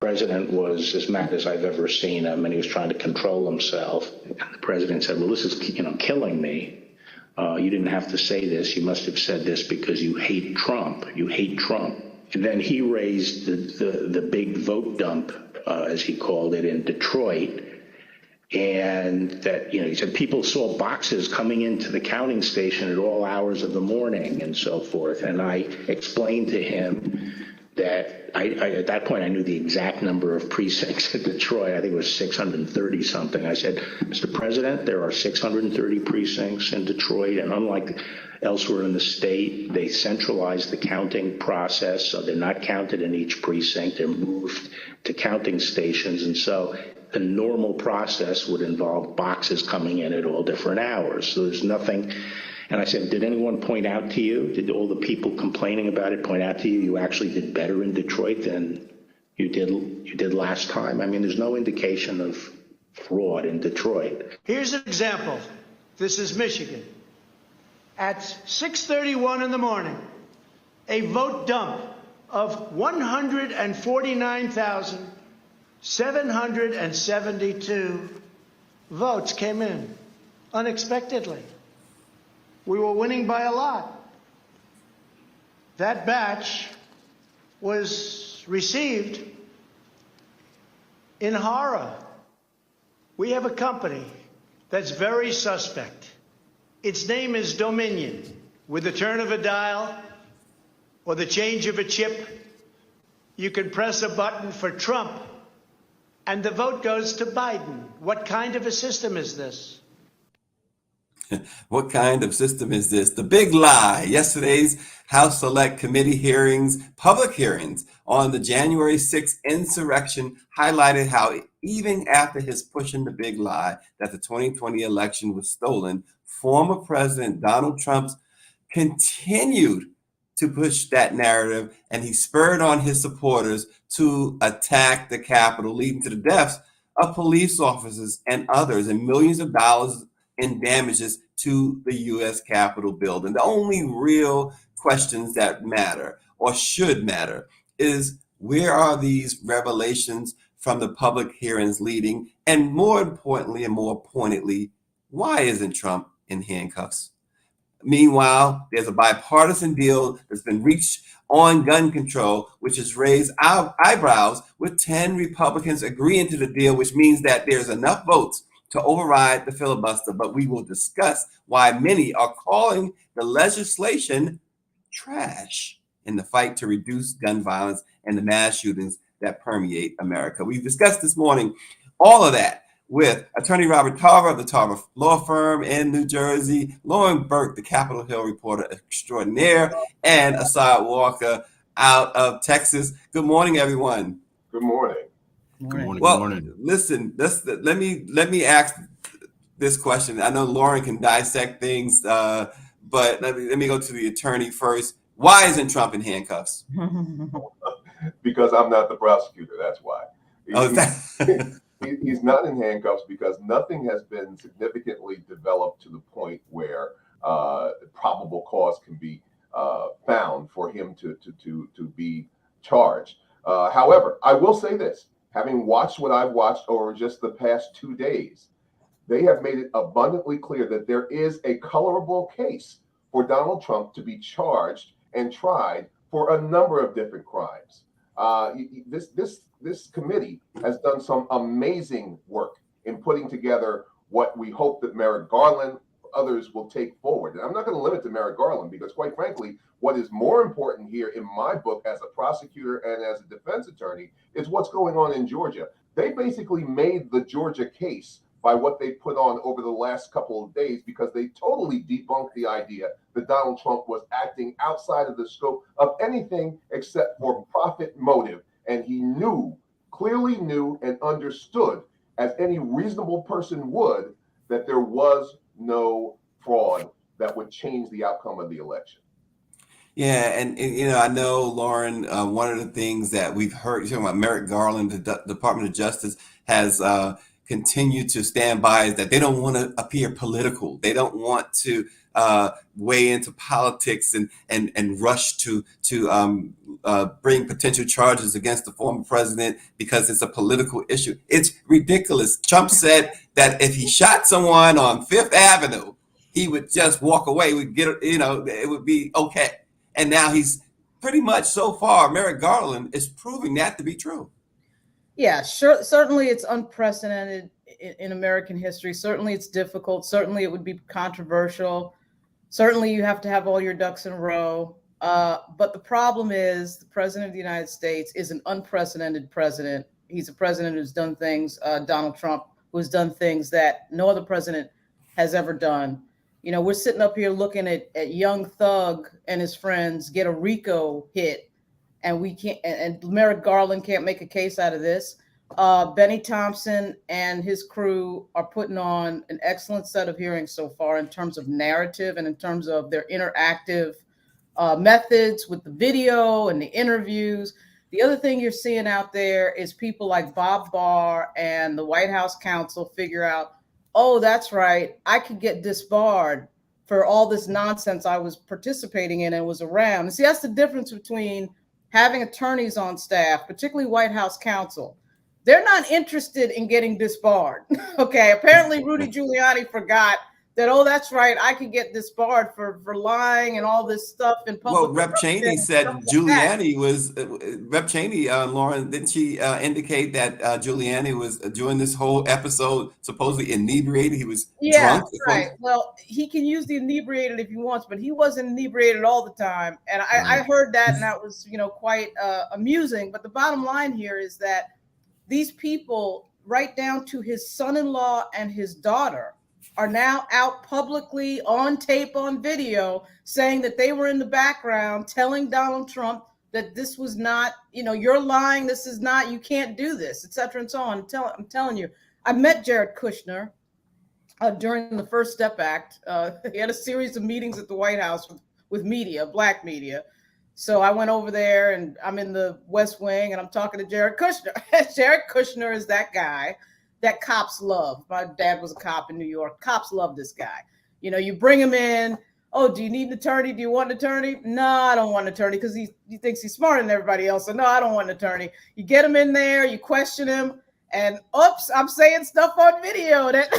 The president was as mad as I've ever seen him, and he was trying to control himself. And the president said, "Well, this is, killing me. You didn't have to say this. You must have said this because you hate Trump. You hate Trump." And then he raised the big vote dump, as he called it, in Detroit. And that, he said people saw boxes coming into the counting station at all hours of the morning and so forth. And I explained to him that I at that point, I knew the exact number of precincts in Detroit. I think it was 630 something. I said, "Mr. President, there are 630 precincts in Detroit, and unlike elsewhere in the state, they centralized the counting process, so they're not counted in each precinct. They're moved to counting stations, and so the normal process would involve boxes coming in at all different hours. So there's nothing." And I said, "Did anyone point out to you, did all the people complaining about it point out to you, you actually did better in Detroit than you did last time? I mean, there's no indication of fraud in Detroit." Here's an example. This is Michigan. At 6:31 in the morning, a vote dump of 149,772 votes came in unexpectedly. We were winning by a lot. That batch was received in horror. We have a company that's very suspect. Its name is Dominion. With the turn of a dial or the change of a chip, you can press a button for Trump and the vote goes to Biden. What kind of a system is this? What kind of system is this? The big lie. Yesterday's House Select Committee hearings, public hearings on the January 6th insurrection highlighted how even after his pushing the big lie that the 2020 election was stolen, former President Donald Trump continued to push that narrative, and he spurred on his supporters to attack the Capitol, leading to the deaths of police officers and others, and millions of dollars in damages to the U.S. Capitol building. The only real questions that matter or should matter is, where are these revelations from the public hearings leading? And more importantly and more pointedly, why isn't Trump in handcuffs? Meanwhile, there's a bipartisan deal that's been reached on gun control, which has raised our eyebrows, with 10 Republicans agreeing to the deal, which means that there's enough votes to override the filibuster. But we will discuss why many are calling the legislation trash in the fight to reduce gun violence and the mass shootings that permeate America. We've discussed this morning all of that with attorney Robert Tarver of the Tarver Law Firm in New Jersey, Lauren Burke, the Capitol Hill reporter extraordinaire, and Asad Walker out of Texas. Good morning, everyone. Good morning. Good morning. Well, good morning. listen, let me ask this question. I know Lauren can dissect things, but let me go to the attorney first. Why isn't Trump in handcuffs? Because I'm not the prosecutor. That's why. He's not in handcuffs because nothing has been significantly developed to the point where probable cause can be found for him to be charged. However, I will say this. Having watched what I've watched over just the past 2 days, they have made it abundantly clear that there is a colorable case for Donald Trump to be charged and tried for a number of different crimes. This committee has done some amazing work in putting together what we hope that Merrick Garland, others will take forward. And I'm not going to limit to Merrick Garland because, quite frankly, what is more important here in my book as a prosecutor and as a defense attorney is what's going on in Georgia. They basically made the Georgia case by what they put on over the last couple of days, because they totally debunked the idea that Donald Trump was acting outside of the scope of anything except for profit motive. And he clearly knew and understood, as any reasonable person would, that there was no fraud that would change the outcome of the election. Yeah, and I know, Lauren, one of the things that we've heard, you're talking about Merrick Garland, the Department of Justice has continue to stand by is that they don't want to appear political. They don't want to weigh into politics and rush to bring potential charges against the former president because it's a political issue. It's ridiculous. Trump said that if he shot someone on Fifth Avenue, he would just walk away. We'd get, it would be okay. And now he's pretty much, so far, Merrick Garland is proving that to be true. Yeah, sure. Certainly it's unprecedented in American history. Certainly it's difficult. Certainly it would be controversial. Certainly you have to have all your ducks in a row. But the problem is the president of the United States is an unprecedented president. He's a president who's done things, Donald Trump, who has done things that no other president has ever done. We're sitting up here looking at young Thug and his friends get a RICO hit, and we can't, and Merrick Garland can't make a case out of this. Benny Thompson and his crew are putting on an excellent set of hearings so far in terms of narrative and in terms of their interactive methods with the video and the interviews. The other thing you're seeing out there is people like Bob Barr and the White House counsel figure out, oh, that's right, I could get disbarred for all this nonsense I was participating in and was around. And see, that's the difference between having attorneys on staff, particularly White House counsel. They're not interested in getting disbarred. Okay, apparently Rudy Giuliani forgot that, oh, that's right, I could get disbarred for lying and all this stuff in public. Well, Rep. Cheney said Giuliani was, Rep. Cheney, Lauren, didn't she indicate that Giuliani was, during this whole episode, supposedly inebriated? He was drunk? Right. Well, he can use the inebriated if he wants, but he wasn't inebriated all the time. And I heard that, and that was, quite amusing. But the bottom line here is that these people, right down to his son-in-law and his daughter, are now out publicly on tape, on video, saying that they were in the background telling Donald Trump that this was not, you're lying, this is not, you can't do this, et cetera, and so on. I'm telling you, I met Jared Kushner during the First Step Act. He had a series of meetings at the White House with media, black media. So I went over there, and I'm in the West Wing, and I'm talking to Jared Kushner. Jared Kushner is that guy that cops love. My dad was a cop in New York. Cops love this guy. You bring him in. Oh, do you need an attorney? Do you want an attorney? No, I don't want an attorney, because he thinks he's smarter than everybody else. So no, I don't want an attorney. You get him in there, you question him, and oops, I'm saying stuff on video that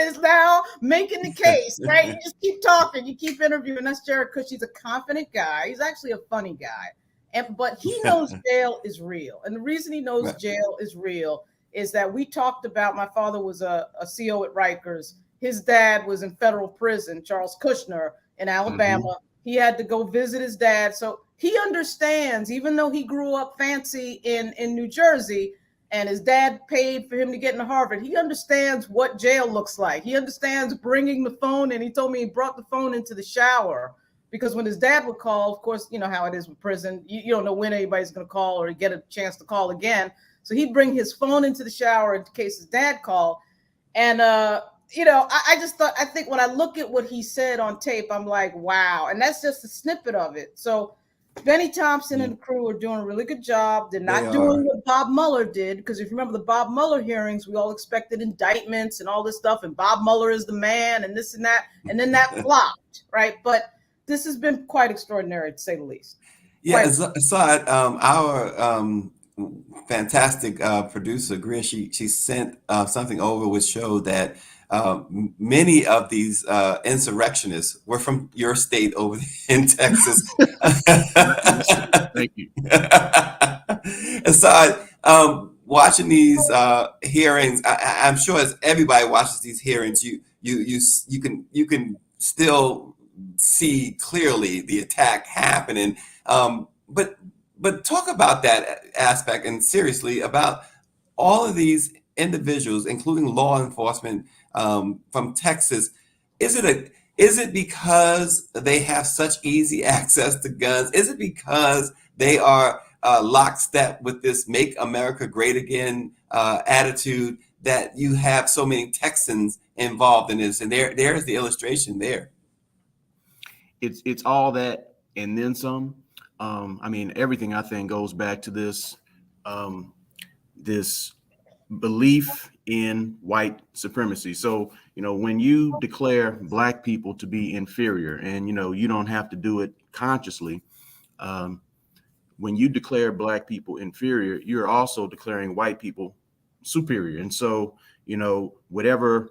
is now making the case, right? You just keep talking, you keep interviewing. That's Jared Kushner. He's a confident guy. He's actually a funny guy. But he knows jail is real. And the reason he knows jail is real is that we talked about, my father was a CO at Rikers. His dad was in federal prison, Charles Kushner, in Alabama. Mm-hmm. He had to go visit his dad. So he understands, even though he grew up fancy in New Jersey and his dad paid for him to get into Harvard, he understands what jail looks like. He understands bringing the phone in. He told me he brought the phone into the shower because when his dad would call, of course, you know how it is with prison. You don't know when anybody's going to call or get a chance to call again. So he'd bring his phone into the shower in case his dad called. And, I think when I look at what he said on tape, I'm like, wow. And that's just a snippet of it. So Benny Thompson and the crew are doing a really good job. They're not doing what Bob Mueller did, because if you remember the Bob Mueller hearings, we all expected indictments and all this stuff. And Bob Mueller is the man and this and that. And then that flopped, right? But this has been quite extraordinary, to say the least. Yeah, Assad, our fantastic producer, Greer, she sent something over which showed that many of these insurrectionists were from your state over in Texas. Thank you. Assad, watching these hearings, I'm sure as everybody watches these hearings, you can still see clearly the attack happening. But talk about that aspect, and seriously about all of these individuals, including law enforcement from Texas. Is it because they have such easy access to guns? Is it because they are lockstep with this "Make America Great Again" attitude that you have so many Texans involved in this? And there's the illustration there. It's all that and then some. Everything I think goes back to this belief in white supremacy. So, when you declare black people to be inferior, and, you don't have to do it consciously, when you declare black people inferior, you're also declaring white people superior. And so, whatever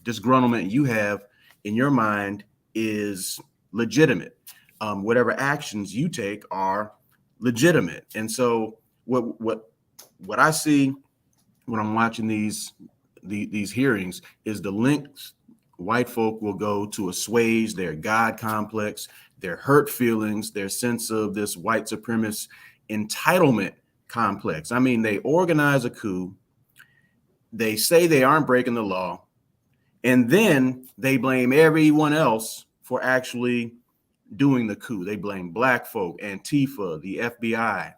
disgruntlement you have in your mind is legitimate. Whatever actions you take are legitimate. And so what I see when I'm watching these hearings is the lengths white folk will go to assuage their God complex, their hurt feelings, their sense of this white supremacist entitlement complex. I mean, they organize a coup, they say they aren't breaking the law, and then they blame everyone else for actually doing the coup. They blame black folk, Antifa, the FBI.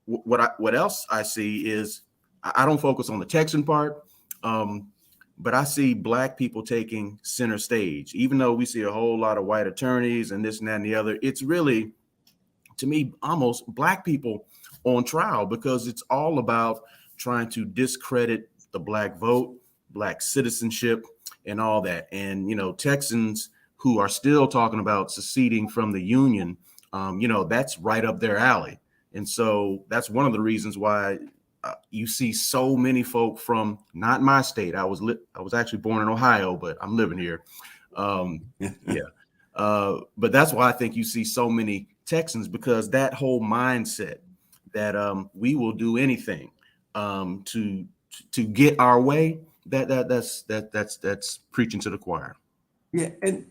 What else I see is, I don't focus on the Texan part, but I see black people taking center stage. Even though we see a whole lot of white attorneys and this and that and the other, it's really, to me, almost black people on trial, because it's all about trying to discredit the black vote, black citizenship, and all that. And, Texans who are still talking about seceding from the Union, that's right up their alley. And so that's one of the reasons why you see so many folk from not my state. I was actually born in Ohio, but I'm living here. But that's why I think you see so many Texans, because that whole mindset that we will do anything to get our way, that's preaching to the choir. Yeah, and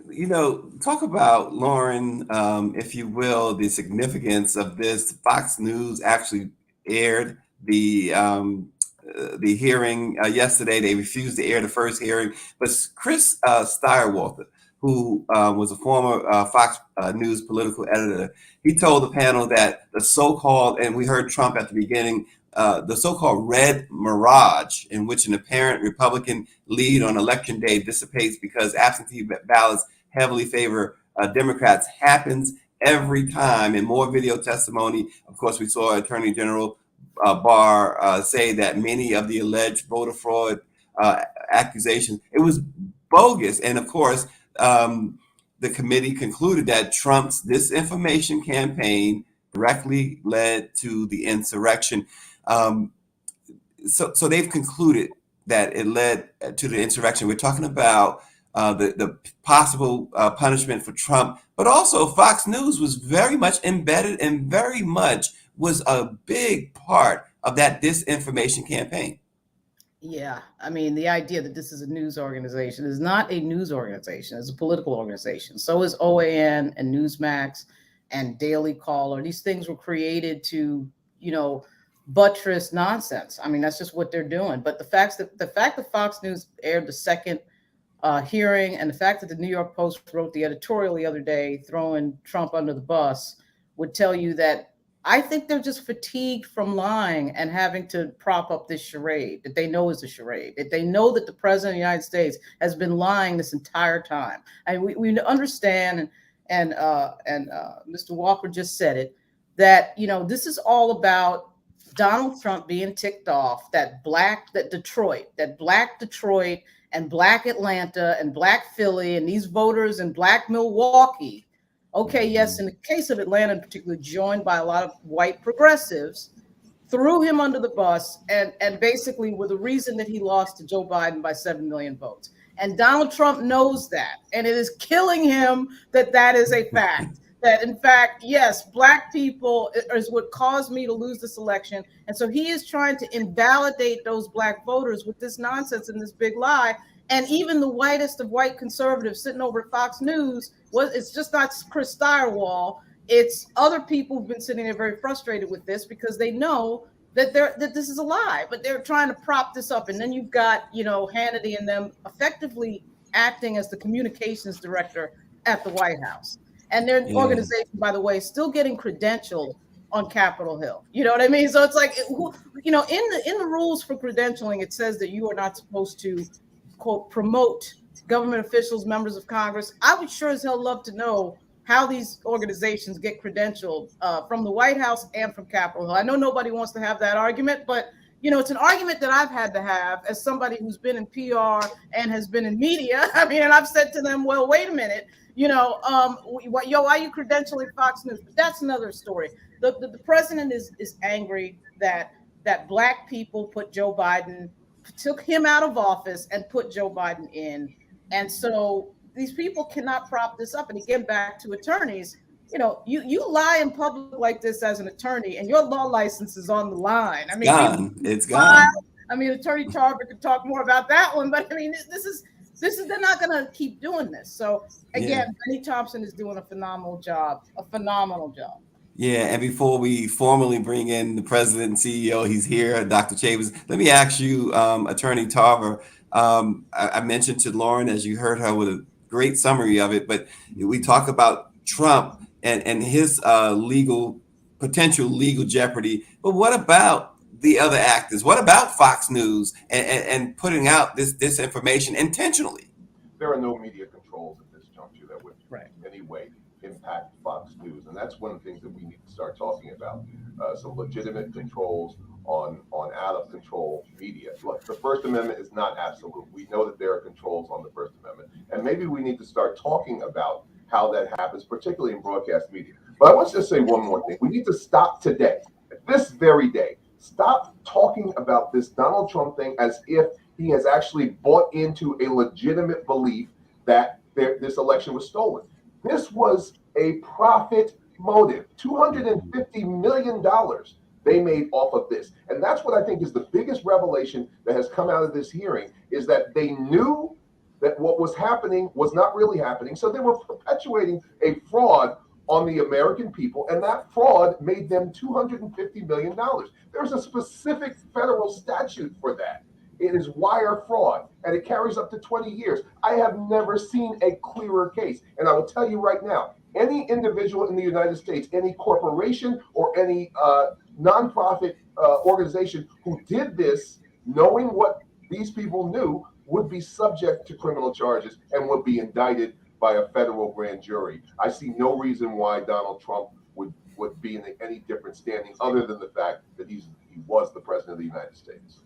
talk about, Lauren, if you will, the significance of this. Fox News actually aired the hearing yesterday. They refused to air the first hearing, but Chris Steyerwalter, who was a former Fox News political editor, he told the panel that the so-called, and we heard Trump at the beginning, the so-called red mirage, in which an apparent Republican lead on election day dissipates because absentee ballots heavily favor Democrats, happens every time. And more video testimony. Of course, we saw Attorney General Barr say that many of the alleged voter fraud accusations, it was bogus. And of course, the committee concluded that Trump's disinformation campaign directly led to the insurrection. So they've concluded that it led to the insurrection. We're talking about the possible punishment for Trump, but also Fox News was very much embedded and very much was a big part of that disinformation campaign. Yeah, I mean, the idea that this is a news organization is not a news organization, it's a political organization. So is OAN and Newsmax and Daily Caller. These things were created to, buttress nonsense. I mean, that's just what they're doing. But the fact that Fox News aired the second hearing, and the fact that the New York Post wrote the editorial the other day throwing Trump under the bus, would tell you that I think they're just fatigued from lying and having to prop up this charade that they know is a charade, that they know that the president of the United States has been lying this entire time. And we understand, and Mr. Walker just said it, that, this is all about Donald Trump being ticked off that black Detroit and black Atlanta and black Philly and these voters in black Milwaukee. Okay, yes, in the case of Atlanta in particular, joined by a lot of white progressives, threw him under the bus and basically were the reason that he lost to Joe Biden by 7 million votes. And Donald Trump knows that. And it is killing him that is a fact. That, in fact, yes, black people is what caused me to lose this election. And so he is trying to invalidate those black voters with this nonsense and this big lie. And even the whitest of white conservatives sitting over at Fox News, it's just not Chris Steyerwalter, it's other people who've been sitting there very frustrated with this because they know that this is a lie, but they're trying to prop this up. And then you've got, Hannity and them effectively acting as the communications director at the White House. And their organization, by the way, is still getting credentialed on Capitol Hill. You know what I mean? So it's like, in the rules for credentialing, it says that you are not supposed to, quote, promote government officials, members of Congress. I would sure as hell love to know how these organizations get credentialed from the White House and from Capitol Hill. I know nobody wants to have that argument, but it's an argument that I've had to have as somebody who's been in PR and has been in media. I mean, and I've said to them, well, wait a minute, why are you credentialing Fox News? But that's another story. The president is angry that Black people took him out of office and put Joe Biden in. And so these people cannot prop this up. And again, back to attorneys, you lie in public like this as an attorney and your law license is on the line. I mean, it's gone. I mean, Attorney Tarver could talk more about that one, but I mean, this is they're not going to keep doing this. So again, Benny Thompson is doing a phenomenal job. Yeah, and before we formally bring in the president and CEO, he's here, Dr. Chavez. Let me ask you, Attorney Tarver. I mentioned to Lauren, as you heard her with a great summary of it, but we talk about Trump and his potential legal jeopardy. But what about the other actors? What about Fox News and putting out this information intentionally? There are no media controls at this juncture that would in any way impact Fox News, and that's one of the things that we need to start talking about. Some legitimate controls on out of control media. Look, the First Amendment is not absolute. We know that there are controls on the First Amendment, and maybe we need to start talking about how that happens, particularly in broadcast media. But I want to just say one more thing. We need to stop today, this very day, stop talking about this Donald Trump thing as if he has actually bought into a legitimate belief that this election was stolen. This was a profit motive, $250 million they made off of this. And that's what I think is the biggest revelation that has come out of this hearing, is that they knew that what was happening was not really happening. So they were perpetuating a fraud on the American people, and that fraud made them $250 million. There's a specific federal statute for that. It is wire fraud, and it carries up to 20 years. I have never seen a clearer case. And I will tell you right now, any individual in the United States, any corporation or any nonprofit organization who did this, knowing what these people knew, would be subject to criminal charges and would be indicted by a federal grand jury. I see no reason why Donald Trump would be in any different standing other than the fact that he was the president of the United States.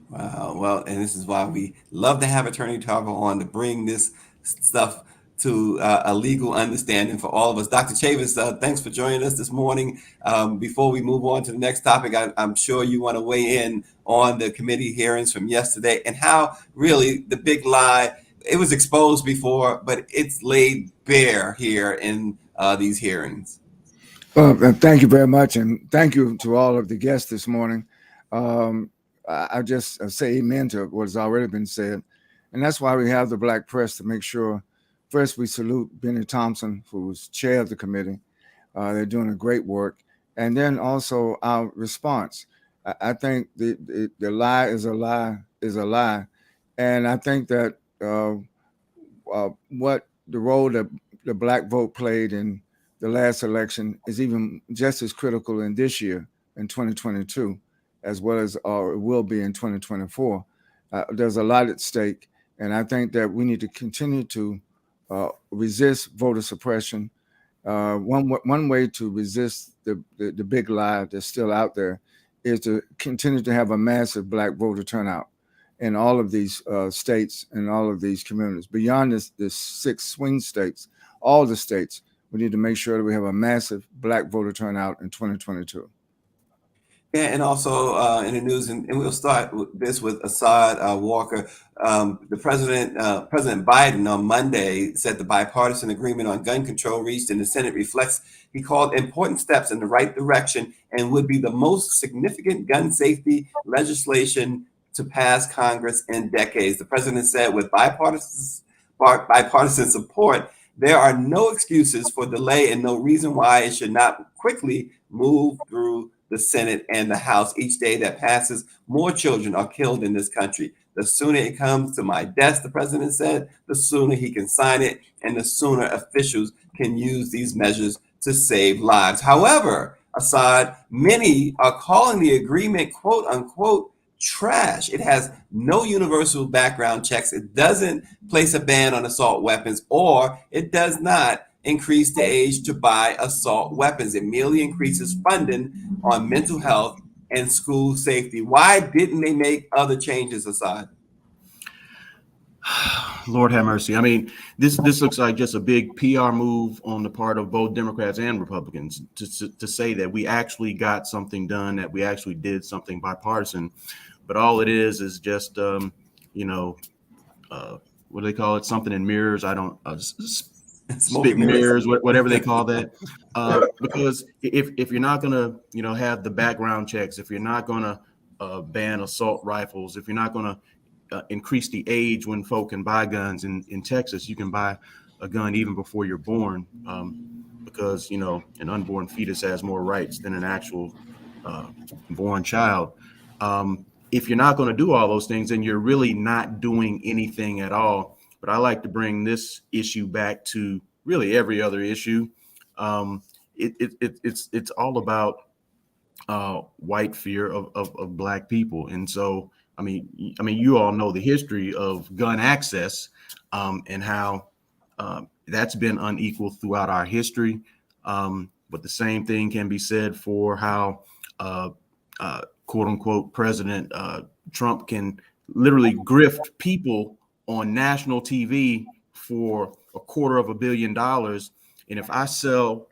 Wow. Well, and this is why we love to have Attorney Tarver on, to bring this stuff to a legal understanding for all of us. Dr. Chavez, thanks for joining us this morning. Before we move on to the next topic, I'm sure you want to weigh in on the committee hearings from yesterday and how really the big lie, it was exposed before, but it's laid bare here in these hearings. Well, thank you very much. And thank you to all of the guests this morning. I just say amen to what has already been said. And that's why we have the Black press, to make sure, first, we salute Benny Thompson, who's chair of the committee. They're doing a great work. And then also our response. I think the lie is a lie. And I think that what the role that the Black vote played in the last election is even just as critical in this year, in 2022, as well as it will be in 2024. There's a lot at stake. And I think that we need to continue to resist voter suppression. One way to resist the big lie that's still out there is to continue to have a massive Black voter turnout in all of these states and all of these communities. Beyond the 6 swing states, all the states, we need to make sure that we have a massive Black voter turnout in 2022. Yeah, and also in the news, and we'll start with Assad Walker. The President Biden on Monday said the bipartisan agreement on gun control reached in the Senate reflects, he called, important steps in the right direction and would be the most significant gun safety legislation to pass Congress in decades. The president said with bipartisan support, there are no excuses for delay and no reason why it should not quickly move through the Senate and the House. Each day that passes, more children are killed in this country. The sooner it comes to my desk, the president said, the sooner he can sign it and the sooner officials can use these measures to save lives. However, Assad, many are calling the agreement, quote unquote, trash. It has no universal background checks. It doesn't place a ban on assault weapons, or it does not increase the age to buy assault weapons. It merely increases funding on mental health and school safety. Why didn't they make other changes, Asad? Lord have mercy. I mean, this looks like just a big PR move on the part of both Democrats and Republicans to say that we actually got something done, that we actually did something bipartisan. But all it is just, what do they call it? Something in mirrors. I don't spit mirrors, whatever they call that. Because if you're not going to, have the background checks, if you're not going to ban assault rifles, if you're not going to increase the age when folk can buy guns in Texas, you can buy a gun even before you're born, because an unborn fetus has more rights than an actual born child. If you're not going to do all those things, then you're really not doing anything at all. But I like to bring this issue back to really every other issue. It's all about white fear of Black people, and so I mean, you all know the history of gun access and how that's been unequal throughout our history. But the same thing can be said for how, quote unquote, President Trump can literally grift people on national TV for $250 million. And if I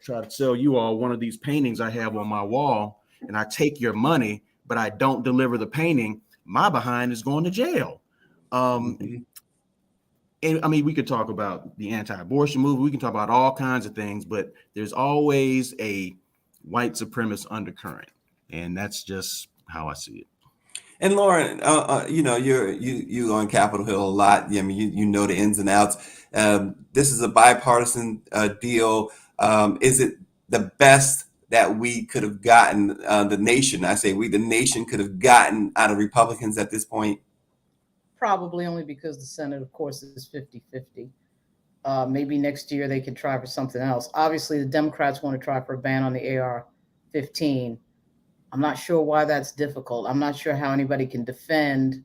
try to sell you all one of these paintings I have on my wall, and I take your money, but I don't deliver the painting, my behind is going to jail. And I mean, we could talk about the anti-abortion movement. We can talk about all kinds of things, but there's always a white supremacist undercurrent, and that's just how I see it. And Lauren, you on Capitol Hill a lot. I mean, you know the ins and outs. This is a bipartisan deal. Is it the best that we could have gotten, the nation could have gotten out of Republicans at this point? Probably only because the Senate, of course, is 50-50. Maybe next year they could try for something else. Obviously, the Democrats want to try for a ban on the AR-15. I'm not sure why that's difficult. I'm not sure how anybody can defend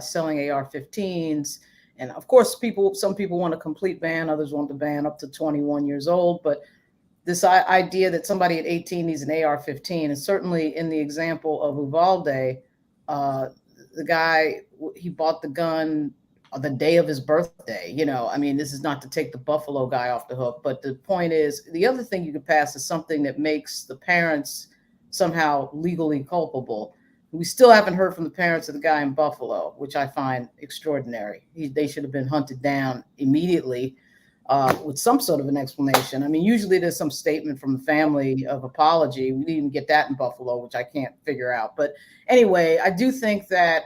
selling AR-15s. And of course, some people want a complete ban. Others want the ban up to 21 years old. But this idea that somebody at 18 needs an AR-15 is certainly in the example of Uvalde. The guy, he bought the gun the day of his birthday. I mean, this is not to take the Buffalo guy off the hook, but the point is, the other thing you could pass is something that makes the parents somehow legally culpable. We still haven't heard from the parents of the guy in Buffalo, which I find extraordinary. They should have been hunted down immediately with some sort of an explanation. I mean, usually there's some statement from the family of apology. We didn't even get that in Buffalo, which I can't figure out. But anyway, I do think that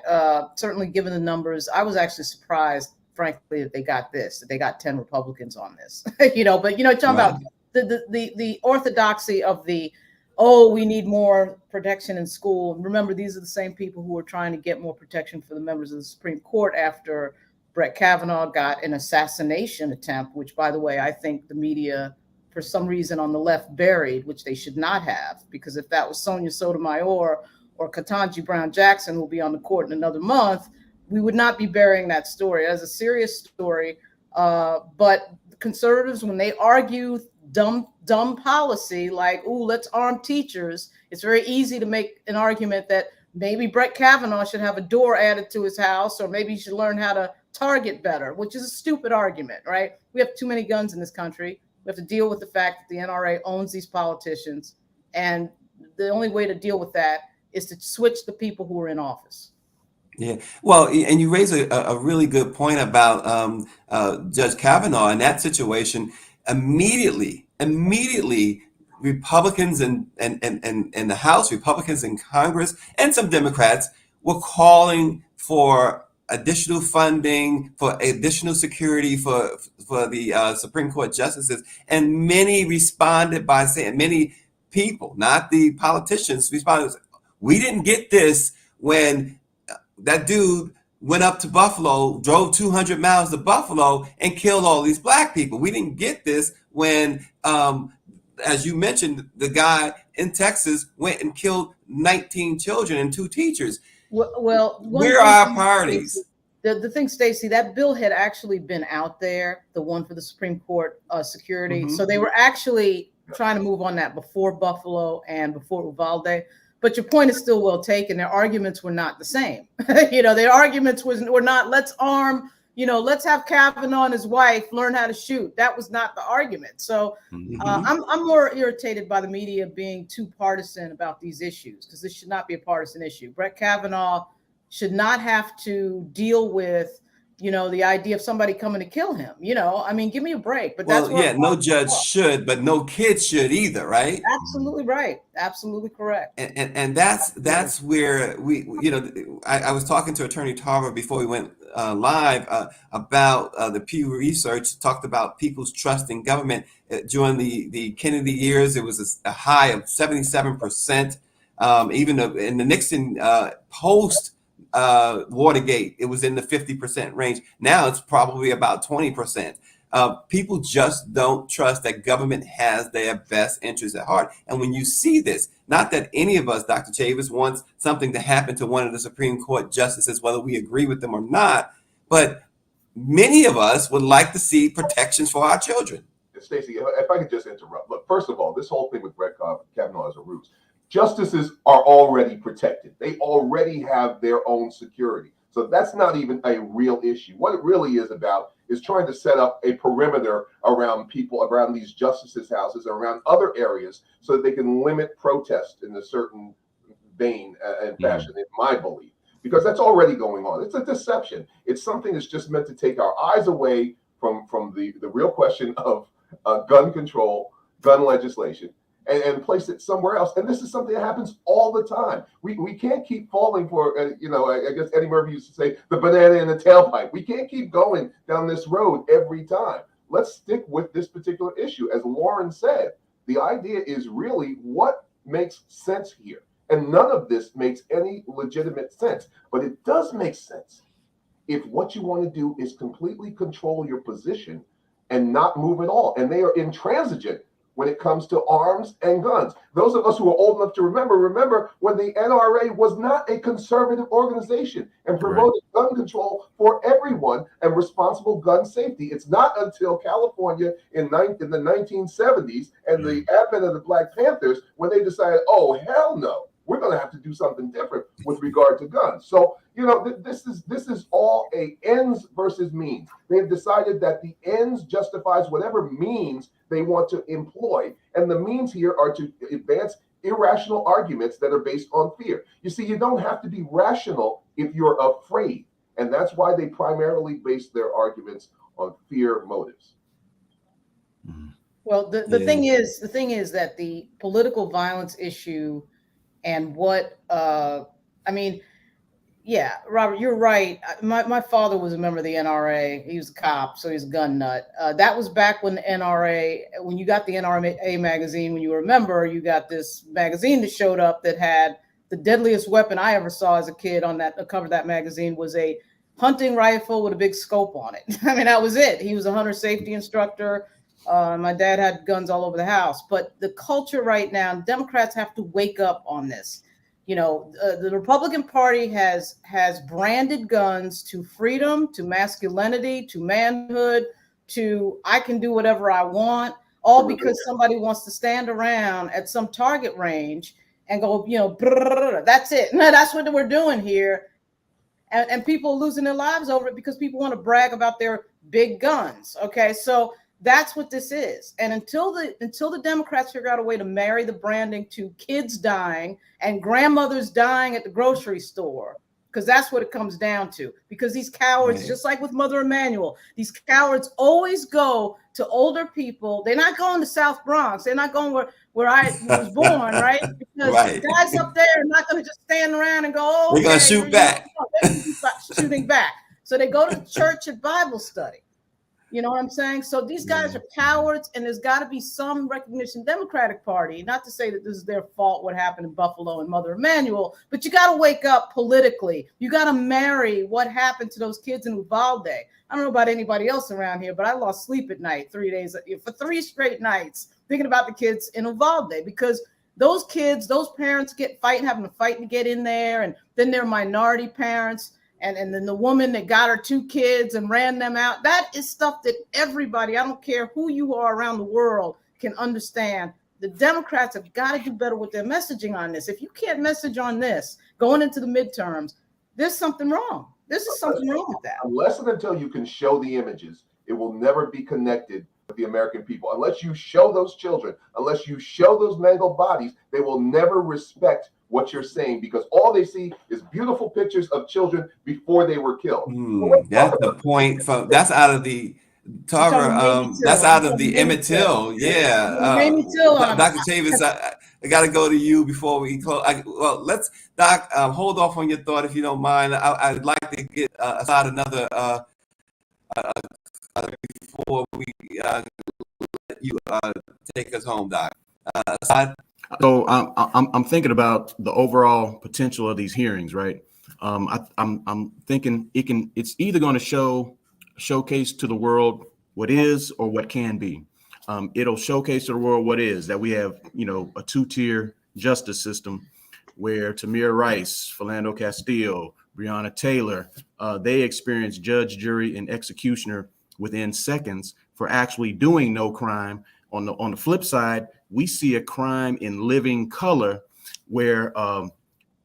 certainly given the numbers, I was actually surprised, frankly, that they got this, that they got 10 Republicans on this. But talking about the orthodoxy of we need more protection in school. Remember, these are the same people who are trying to get more protection for the members of the Supreme Court after Brett Kavanaugh got an assassination attempt, which, by the way, I think the media, for some reason on the left, buried, which they should not have, because if that was Sonia Sotomayor or Ketanji Brown Jackson, who will be on the court in another month, we would not be burying that story. That's a serious story. But conservatives, when they argue dumb policy like, let's arm teachers, it's very easy to make an argument that maybe Brett Kavanaugh should have a door added to his house, or maybe he should learn how to target better, which is a stupid argument, right? We have too many guns in this country. We have to deal with the fact that the NRA owns these politicians. And the only way to deal with that is to switch the people who are in office. Yeah, well, and you raise a really good point about Judge Kavanaugh in that situation. Immediately, Republicans in the House, Republicans in Congress, and some Democrats were calling for additional funding, for additional security for the Supreme Court justices, and many responded by saying, many people, not the politicians, responded, we didn't get this when that dude went up to Buffalo, drove 200 miles to Buffalo and killed all these Black people. We didn't get this when, as you mentioned, the guy in Texas went and killed 19 children and 2 teachers. Well, where are our parties? the thing, Stacey, that bill had actually been out there, the one for the Supreme Court security. So they were actually trying to move on that before Buffalo and before Uvalde. But your point is still well taken. Their arguments were not the same. Their arguments were not, let's arm, let's have Kavanaugh and his wife learn how to shoot. That was not the argument. So I'm more irritated by the media being too partisan about these issues, because this should not be a partisan issue. Brett Kavanaugh should not have to deal with, the idea of somebody coming to kill him. I mean, give me a break. But that's no judge should, but no kid should either, right? Absolutely right. Absolutely correct. And that's where I was talking to Attorney Tarver before we went live about the Pew Research talked about people's trust in government. During the Kennedy years, it was a high of 77%. Even in the Nixon post Watergate, it was in the 50% range. Now it's probably about 20%. People just don't trust that government has their best interests at heart. And when you see this, not that any of us, Dr. Chavis, wants something to happen to one of the Supreme Court justices, whether we agree with them or not, but many of us would like to see protections for our children. Stacey, if I could just interrupt. Look, first of all, this whole thing with Brett Kavanaugh is a ruse. Justices are already protected. They already have their own security. So that's not even a real issue. What it really is about is trying to set up a perimeter around people, around these justices' houses, around other areas, so that they can limit protest in a certain vein and fashion, in my belief. Because that's already going on. It's a deception. It's something that's just meant to take our eyes away from the real question of gun control, gun legislation, and place it somewhere else. And this is something that happens all the time. We can't keep falling for, I guess Eddie Murphy used to say, the banana in the tailpipe. We can't keep going down this road every time. Let's stick with this particular issue. As Lauren said, the idea is really what makes sense here. And none of this makes any legitimate sense. But it does make sense if what you want to do is completely control your position and not move at all. And they are intransigent when it comes to arms and guns. Those of us who are old enough to remember when the NRA was not a conservative organization and promoted gun control for everyone and responsible gun safety. It's not until California in the 1970s and the advent of the Black Panthers when they decided, oh, hell no, we're going to have to do something different with regard to guns. So, this is all a ends versus means. They've decided that the ends justifies whatever means they want to employ. And the means here are to advance irrational arguments that are based on fear. You see, you don't have to be rational if you're afraid. And that's why they primarily base their arguments on fear motives. Well, the thing is that the political violence issue and what, yeah, Robert, you're right. My father was a member of the NRA. He was a cop, so he's a gun nut. That was back when the NRA, when you got the NRA magazine, when you remember, you got this magazine that showed up that had the deadliest weapon I ever saw as a kid on that cover of that magazine was a hunting rifle with a big scope on it. I mean, that was it. He was a hunter safety instructor. My dad had guns all over the house. But the culture right now, Democrats have to wake up on this. The Republican Party has branded guns to freedom, to masculinity, to manhood, to I can do whatever I want, all because somebody wants to stand around at some target range and go, that's it. No, that's what we're doing here. And people are losing their lives over it because people want to brag about their big guns. Okay, so that's what this is. And until the Democrats figure out a way to marry the branding to kids dying and grandmothers dying at the grocery store, because that's what it comes down to. Because these cowards, just like with Mother Emanuel, these cowards always go to older people. They're not going to South Bronx. They're not going where I was born, right? Because the guys up there are not going to just stand around and go, oh, they're going to shoot back. They're shooting back. So they go to the church at Bible study. You know what I'm saying? So these guys are cowards, and there's got to be some recognition. Democratic Party, not to say that this is their fault, what happened in Buffalo and Mother Emanuel, but you got to wake up politically. You got to marry what happened to those kids in Uvalde. I don't know about anybody else around here, but I lost sleep at night 3 days for 3 straight nights thinking about the kids in Uvalde, because those kids, those parents having to fight to get in there, and then they're minority parents. and then the woman that got her 2 kids and ran them out. That is stuff that everybody, I don't care who you are around the world, can understand. The Democrats have got to do better with their messaging on this. If you can't message on this going into the midterms, there's something wrong. This is something wrong with that. Unless and until you can show the images, it will never be connected with the American people. Unless you show those children, unless you show those mangled bodies, they will never respect what you're saying, because all they see is beautiful pictures of children before they were killed. That's the point. That's out of the Tarver. That's out of the Emmett Till. Yeah. Dr. Chavis, I got to go to you before we close. Well, let's, Doc, hold off on your thought if you don't mind. I'd like to get aside another before we let you take us home, Doc. So I'm thinking about the overall potential of these hearings, right? I'm thinking it's either going to showcase to the world what is or what can be. It'll showcase to the world what is, that we have, a 2-tier justice system where Tamir Rice, Philando Castile, Breonna Taylor, they experience judge, jury, and executioner within seconds for actually doing no crime. On the flip side, we see a crime in living color where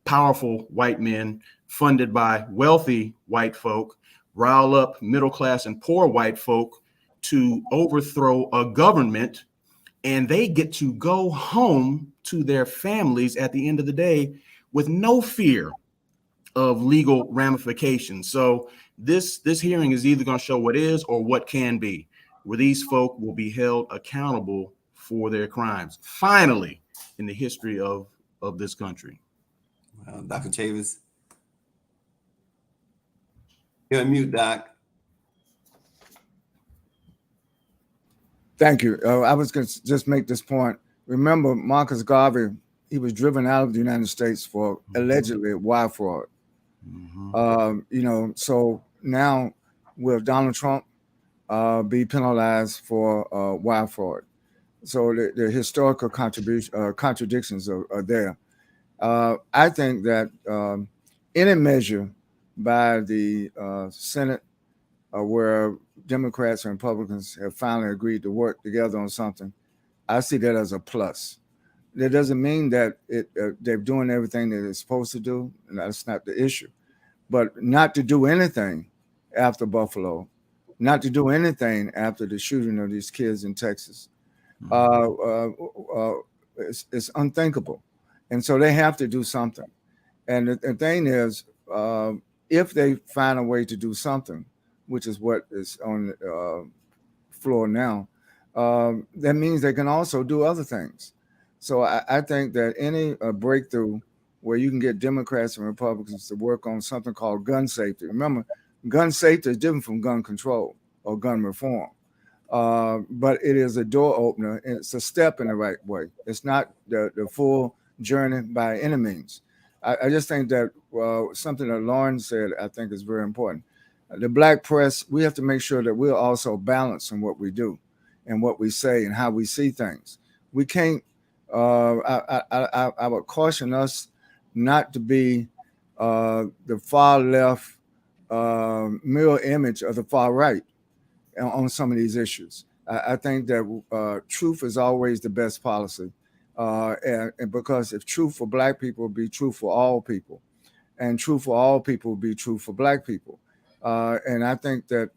powerful white men funded by wealthy white folk rile up middle class and poor white folk to overthrow a government, and they get to go home to their families at the end of the day with no fear of legal ramifications. So this hearing is either going to show what is or what can be, where these folk will be held accountable for their crimes, finally, in the history of this country. Dr. Chavis. You're on mute, Doc. Thank you. I was going to just make this point. Remember, Marcus Garvey, he was driven out of the United States for allegedly wire fraud. So now will Donald Trump be penalized for wire fraud? So the historical contradictions are there. I think that any measure by the Senate where Democrats and Republicans have finally agreed to work together on something, I see that as a plus. That doesn't mean that they're doing everything that they're supposed to do, and that's not the issue. But not to do anything after Buffalo, not to do anything after the shooting of these kids in Texas, it's unthinkable. And so they have to do something. And the thing is, if they find a way to do something, which is what is on the floor now, that means they can also do other things. So I think that any breakthrough where you can get Democrats and Republicans to work on something called gun safety. Remember, gun safety is different from gun control or gun reform. But it is a door opener, and it's a step in the right way. It's not the full journey by any means. I just think that something that Lauren said, I think is very important. The Black press, we have to make sure that we're also balanced in what we do and what we say and how we see things. We can't, I would caution us not to be the far left mirror image of the far right on some of these issues. I think that truth is always the best policy. And because if truth for Black people will be true for all people, and true for all people will be true for Black people. And I think that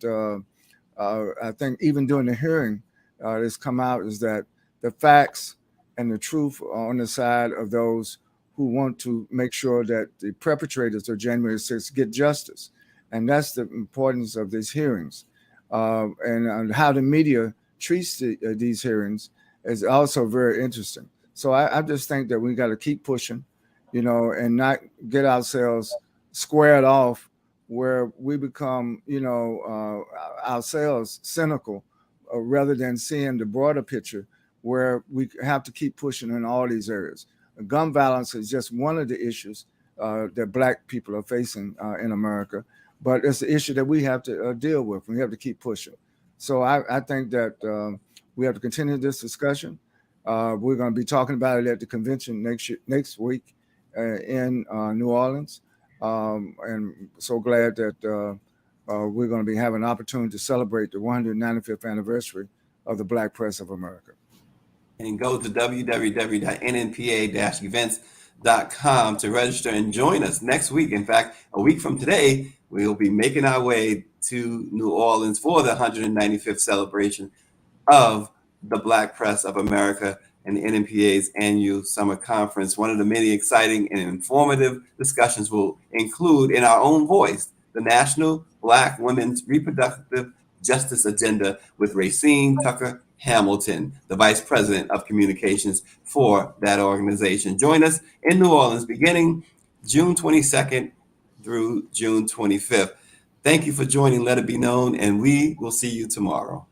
even during the hearing, that's come out is that the facts and the truth are on the side of those who want to make sure that the perpetrators of January 6th get justice. And that's the importance of these hearings. And how the media treats these hearings is also very interesting. So I just think that we got to keep pushing, and not get ourselves squared off where we become, ourselves cynical rather than seeing the broader picture where we have to keep pushing in all these areas. Gun violence is just one of the issues that Black people are facing in America, but it's an issue that we have to deal with. We have to keep pushing. So I think that we have to continue this discussion. We're going to be talking about it at the convention next week in New Orleans. And so glad that we're going to be having an opportunity to celebrate the 195th anniversary of the Black Press of America. And go to www.nnpa-events.com to register and join us next week. In fact, a week from today, we'll be making our way to New Orleans for the 195th celebration of the Black Press of America and the NNPA's annual summer conference. One of the many exciting and informative discussions will include, in our own voice, the National Black Women's Reproductive Justice Agenda with Racine Tucker Hamilton, the Vice President of Communications for that organization. Join us in New Orleans beginning June 22nd through June 25th. Thank you for joining Let It Be Known, and we will see you tomorrow.